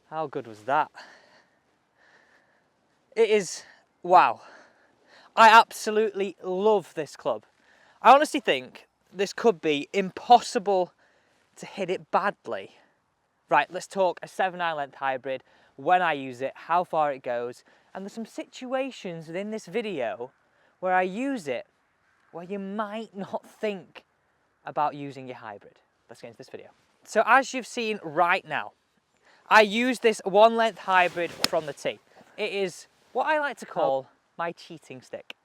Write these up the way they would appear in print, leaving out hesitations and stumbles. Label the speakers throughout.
Speaker 1: How good was that? It is, wow. I absolutely love this club. I honestly think this could be impossible to hit it badly. Right, let's talk a 7-iron length hybrid, when I use it, how far it goes, and there's some situations within this video where I use it where you might not think about using your hybrid. Let's get into this video. So as you've seen right now, I use this 1-length hybrid from the tee. It is what I like to call my cheating stick.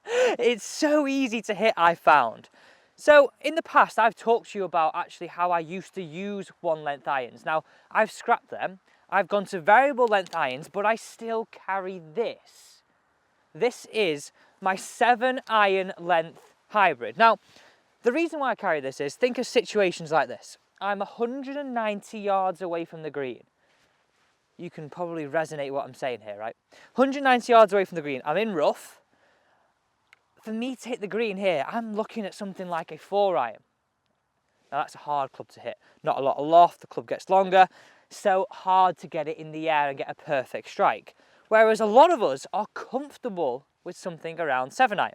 Speaker 1: It's so easy to hit, I found. So in the past, I've talked to you about actually how I used to use 1-length irons. Now, I've scrapped them. I've gone to variable length irons, but I still carry this. This is my 7-iron length hybrid. Now, the reason why I carry this is, think of situations like this. I'm 190 yards away from the green. You can probably resonate what I'm saying here, right? 190 yards away from the green. I'm in rough. For me to hit the green here, I'm looking at something like a 4-iron. Now that's a hard club to hit. Not a lot of loft, the club gets longer, so hard to get it in the air and get a perfect strike. Whereas a lot of us are comfortable with something around 7-iron.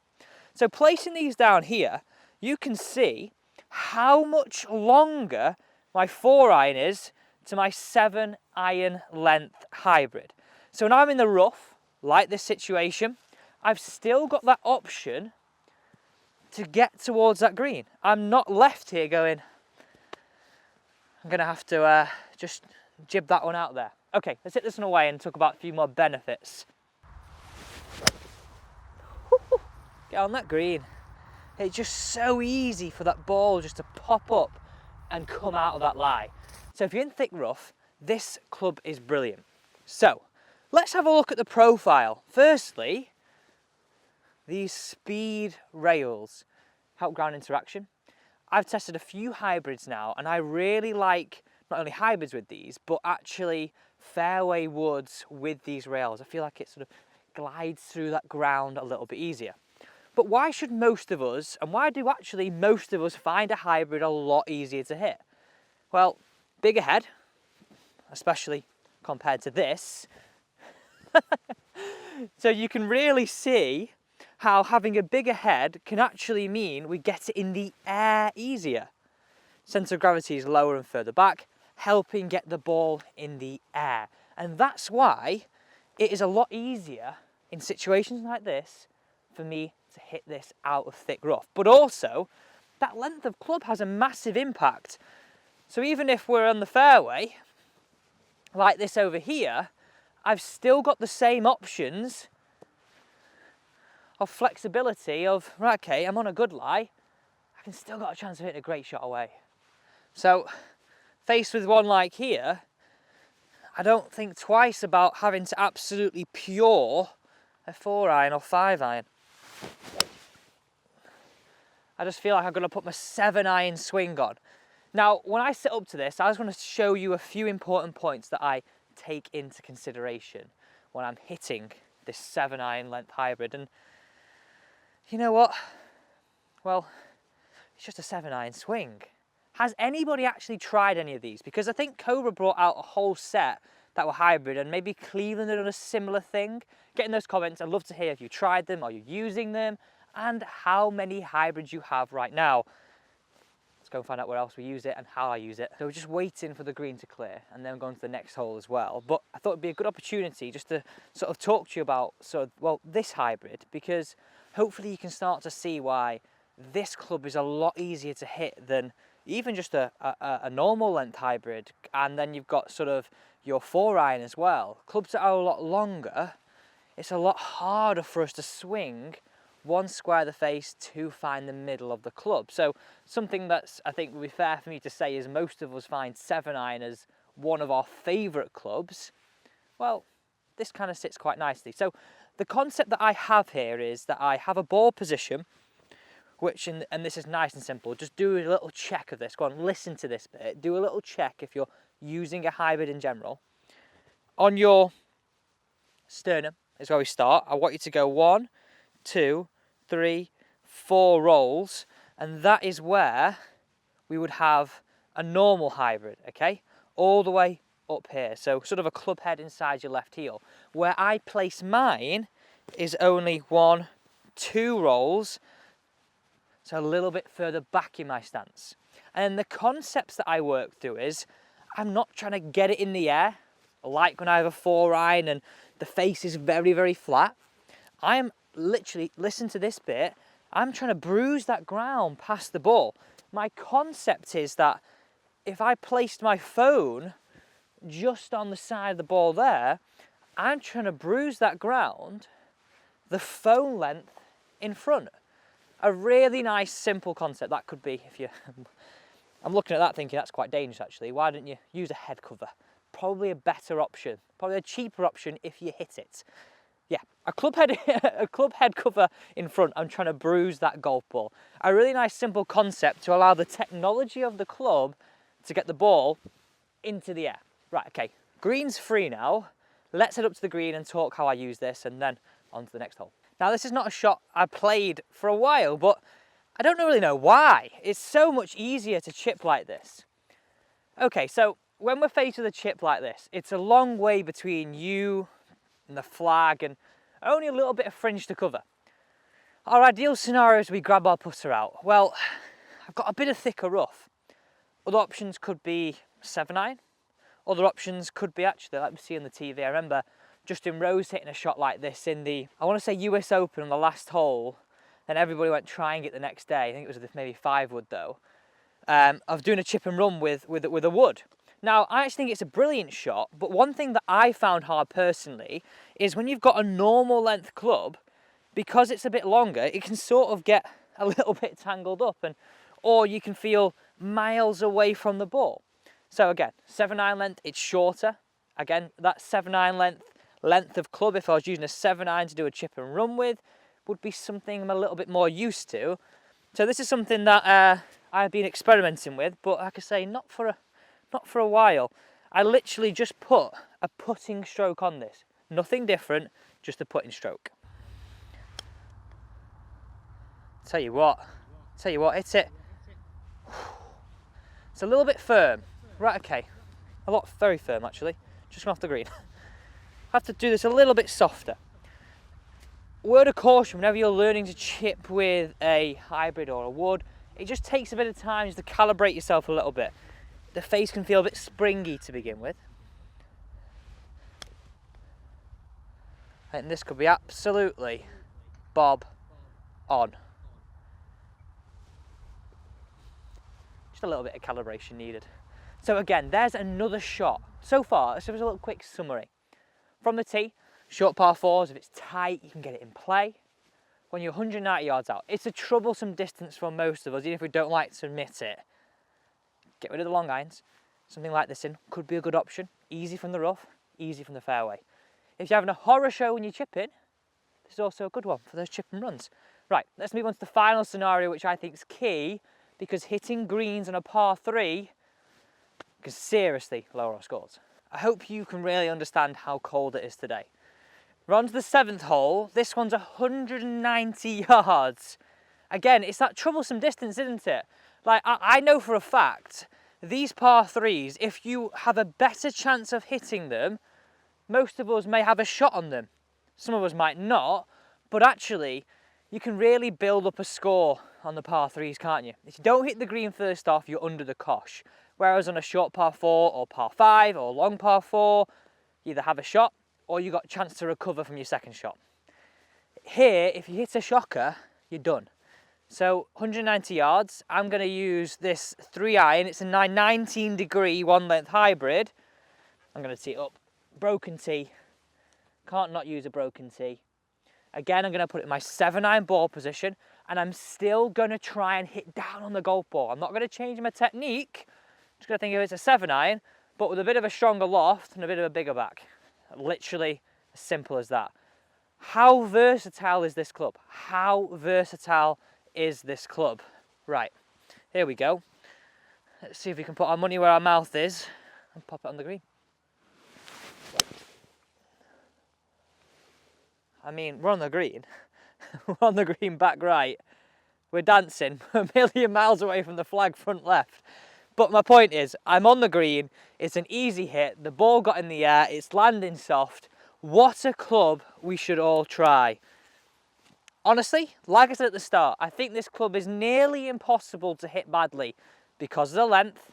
Speaker 1: So placing these down here, you can see how much longer my 4-iron is to my 7-iron length hybrid. So when I'm in the rough, like this situation, I've still got that option to get towards that green. I'm not left here going, I'm gonna have to just jib that one out there. Okay, let's hit this one away and talk about a few more benefits. Get on that green. It's just so easy for that ball just to pop up and come out of that lie. So if you're in thick rough, this club is brilliant. So let's have a look at the profile. Firstly, these speed rails help ground interaction. I've tested a few hybrids now, and I really like not only hybrids with these, but actually fairway woods with these rails. I feel like it sort of glides through that ground a little bit easier. But why should most of us, and why do actually most of us find a hybrid a lot easier to hit? Well, bigger head, especially compared to this. So you can really see how having a bigger head can actually mean we get it in the air easier. Centre of gravity is lower and further back, helping get the ball in the air. And that's why it is a lot easier in situations like this for me to hit this out of thick rough. But also, that length of club has a massive impact. So even if we're on the fairway, like this over here, I've still got the same options of flexibility of, right, okay, I'm on a good lie, I can still got a chance of hitting a great shot away. So, faced with one like here, I don't think twice about having to absolutely pure a 4-iron or 5-iron. I just feel like I'm going to put my 7-iron swing on. Now, when I set up to this, I just want to show you a few important points that I take into consideration when I'm hitting this 7-iron length hybrid. And you know what? Well, it's just a 7-iron swing. Has anybody actually tried any of these? Because I think Cobra brought out a whole set that were hybrid, and maybe Cleveland had done a similar thing. Get in those comments. I'd love to hear if you tried them, are you using them, and how many hybrids you have right now. Let's go and find out where else we use it and how I use it. So we're just waiting for the green to clear and then going to the next hole as well. But I thought it'd be a good opportunity just to sort of talk to you about this hybrid, because hopefully you can start to see why this club is a lot easier to hit than even just a normal length hybrid. And then you've got sort of your 4-iron as well. Clubs that are a lot longer, it's a lot harder for us to swing one, square the face, two, find the middle of the club. So something that's, I think, would be fair for me to say is most of us find 7-iron as one of our favourite clubs. Well, this kind of sits quite nicely. So the concept that I have here is that I have a ball position, which, and this is nice and simple, just do a little check of this. Go on, listen to this bit. Do a little check if you're using a hybrid in general. On your sternum is where we start. I want you to go 1, 2, 3, 4 rolls, and that is where we would have a normal hybrid, okay? All the way up here. So sort of a club head inside your left heel. Where I place mine is only 1, 2 rolls. So a little bit further back in my stance. And the concepts that I work through is, I'm not trying to get it in the air, like when I have a 4 iron and the face is very, very flat. I am literally, listen to this bit, I'm trying to bruise that ground past the ball. My concept is that if I placed my phone just on the side of the ball there, I'm trying to bruise that ground the phone length in front. A really nice, simple concept. That could be, if you... I'm looking at that thinking that's quite dangerous actually. Why don't you use a head cover? Probably a better option. Probably a cheaper option if you hit it. Yeah, a club head cover in front. I'm trying to bruise that golf ball. A really nice, simple concept to allow the technology of the club to get the ball into the air. Right, okay, green's free now. Let's head up to the green and talk how I use this and then on to the next hole. Now, this is not a shot I played for a while, but I don't really know why. It's so much easier to chip like this. Okay, so when we're faced with a chip like this, it's a long way between you and the flag and only a little bit of fringe to cover. Our ideal scenario is we grab our putter out. Well, I've got a bit of thicker rough. Other options could be 7-iron. Other options could be actually, like we see on the TV, I remember Justin Rose hitting a shot like this in the, I want to say US Open on the last hole, and everybody went trying it the next day. I think it was with maybe 5 wood though, of doing a chip and run with a wood. Now, I actually think it's a brilliant shot, but one thing that I found hard personally is when you've got a normal length club, because it's a bit longer, it can sort of get a little bit tangled up, or you can feel miles away from the ball. So again, 7-iron length, it's shorter. Again, that 7-iron length of club, if I was using a 7-iron to do a chip and run with, would be something I'm a little bit more used to. So this is something that I've been experimenting with, but like I say, not for a while. I literally just put a putting stroke on this. Nothing different, just a putting stroke. Tell you what, hit it. It's a little bit firm. Right, okay. Very firm actually. Just gone off the green. I have to do this a little bit softer. Word of caution, whenever you're learning to chip with a hybrid or a wood, it just takes a bit of time just to calibrate yourself a little bit. The face can feel a bit springy to begin with. And this could be absolutely bob on. Just a little bit of calibration needed. So again, there's another shot. So far, let's have a little quick summary. From the tee, short par 4s, if it's tight, you can get it in play. When you're 190 yards out, it's a troublesome distance for most of us, even if we don't like to admit it. Get rid of the long irons. Something like this in could be a good option. Easy from the rough, easy from the fairway. If you're having a horror show when you're chipping, this is also a good one for those chip and runs. Right, let's move on to the final scenario, which I think is key, because hitting greens on a par 3 can seriously lower our scores. I hope you can really understand how cold it is today. We're on to the 7th hole. This one's 190 yards. Again, it's that troublesome distance, isn't it? Like, I know for a fact, these par 3s, if you have a better chance of hitting them, most of us may have a shot on them. Some of us might not, but actually, you can really build up a score on the par 3s, can't you? If you don't hit the green first off, you're under the cosh. Whereas on a short par 4 or par 5 or long par 4, you either have a shot or you got a chance to recover from your second shot. Here, if you hit a shocker, you're done. So 190 yards, I'm going to use this 3-iron. It's a 19-degree one-length hybrid. I'm going to tee it up. Broken tee. Can't not use a broken tee. Again, I'm going to put it in my 7-iron ball position, and I'm still going to try and hit down on the golf ball. I'm not going to change my technique. I'm just going to think if it's a 7-iron, but with a bit of a stronger loft and a bit of a bigger back. Literally as simple as that. How versatile is this club? How versatile is this club? Right, here we go. Let's see if we can put our money where our mouth is and pop it on the green. I mean, we're on the green. We're on the green back right. We're dancing a million miles away from the flag front left. But my point is, I'm on the green, it's an easy hit, the ball got in the air, it's landing soft. What a club we should all try. Honestly, like I said at the start, I think this club is nearly impossible to hit badly because of the length,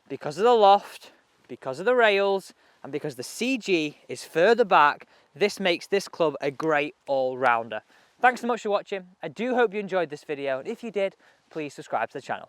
Speaker 1: because of the loft, because of the rails, and because the CG is further back. This makes this club a great all-rounder. Thanks so much for watching. I do hope you enjoyed this video, and if you did, please subscribe to the channel.